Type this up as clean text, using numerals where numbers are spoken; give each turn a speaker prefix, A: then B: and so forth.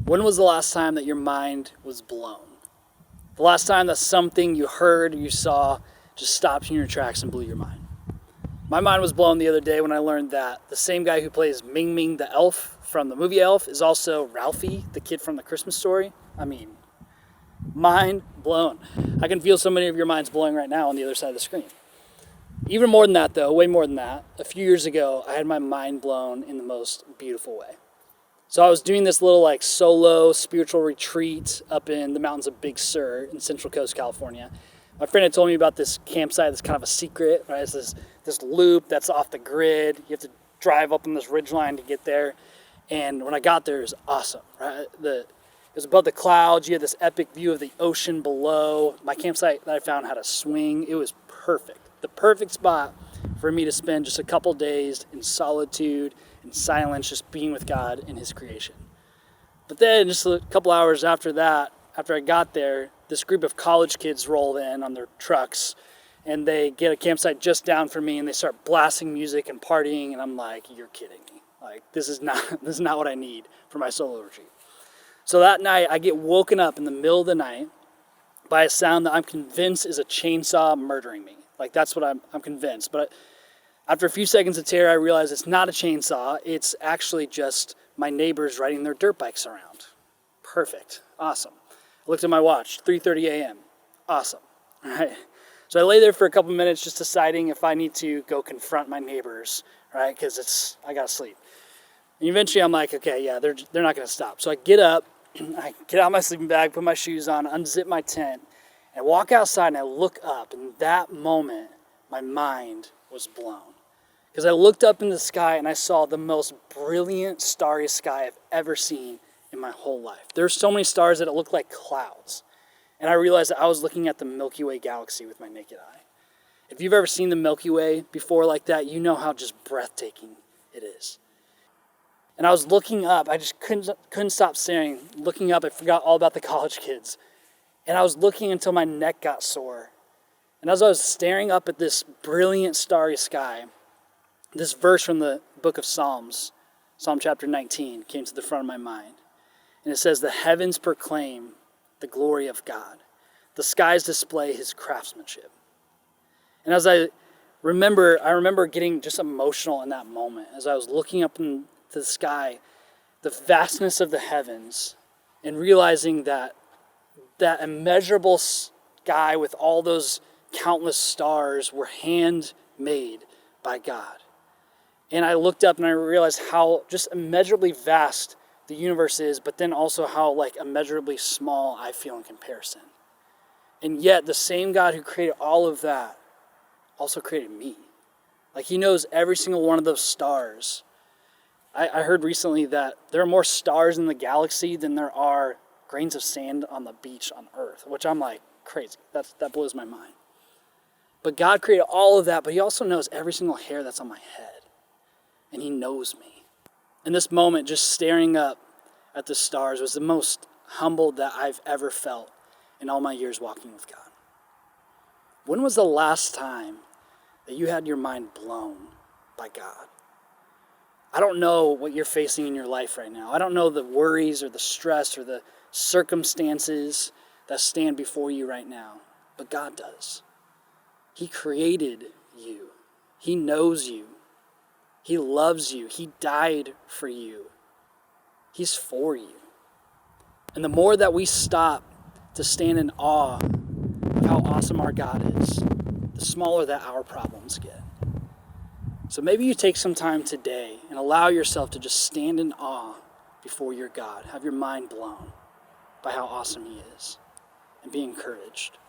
A: When was the last time that your mind was blown? The last time that something you heard or you saw just stopped you in your tracks and blew your mind? My mind was blown the other day when I learned that the same guy who plays Ming Ming the elf from the movie Elf is also Ralphie, the kid from the Christmas Story. I mean, mind blown. I can feel so many of your minds blowing right now on the other side of the screen. Even more than that though, way more than that, a few years ago, I had my mind blown in the most beautiful way. So I was doing this little solo spiritual retreat up in the mountains of Big Sur in Central Coast, California. My friend had told me about this campsite that's kind of a secret, right? It's this loop that's off the grid. You have to drive up on this ridgeline to get there. And when I got there, it was awesome, right? It was above the clouds. You had this epic view of the ocean below. My campsite that I found had a swing. It was perfect. The perfect spot for me to spend just a couple days in solitude and silence, just being with God in His creation. But then just a couple hours after that, after I got there, this group of college kids roll in on their trucks and they get a campsite just down for me and they start blasting music and partying, and I'm like, you're kidding me. This is not what I need for my solo retreat. So that night I get woken up in the middle of the night by a sound that I'm convinced is a chainsaw murdering me. That's what I'm convinced. But after a few seconds of terror, I realize it's not a chainsaw. It's actually just my neighbors riding their dirt bikes around. Perfect. Awesome. I looked at my watch, 3:30 a.m. Awesome. All right. So I lay there for a couple minutes just deciding if I need to go confront my neighbors, right? Because I got to sleep. And eventually I'm like, okay, yeah, they're not going to stop. So I get up, I get out my sleeping bag, put my shoes on, unzip my tent, and I walk outside and I look up. And that moment, my mind was blown. Because I looked up in the sky and I saw the most brilliant starry sky I've ever seen in my whole life. There's so many stars that it looked like clouds. And I realized that I was looking at the Milky Way galaxy with my naked eye. If you've ever seen the Milky Way before like that, you know how just breathtaking it is. And I was looking up. I just couldn't stop staring. Looking up, I forgot all about the college kids. And I was looking until my neck got sore. And as I was staring up at this brilliant starry sky, this verse from the book of Psalms, Psalm chapter 19, came to the front of my mind. And it says, "The heavens proclaim the glory of God. The skies display His craftsmanship." And as I remember getting just emotional in that moment as I was looking up into the sky, the vastness of the heavens, and realizing that immeasurable sky with all those countless stars were handmade by God. And I looked up and I realized how just immeasurably vast the universe is, but then also how immeasurably small I feel in comparison. And yet the same God who created all of that also created me. He knows every single one of those stars. I heard recently that there are more stars in the galaxy than there are grains of sand on the beach on Earth, which I'm like, crazy. That blows my mind. But God created all of that, but He also knows every single hair that's on my head. And He knows me. In this moment, just staring up at the stars was the most humbled that I've ever felt in all my years walking with God. When was the last time that you had your mind blown by God? I don't know what you're facing in your life right now. I don't know the worries or the stress or the circumstances that stand before you right now, but God does. He created you. He knows you. He loves you. He died for you. He's for you. And the more that we stop to stand in awe of how awesome our God is, the smaller that our problems get. So maybe you take some time today and allow yourself to just stand in awe before your God. Have your mind blown by how awesome He is, and be encouraged.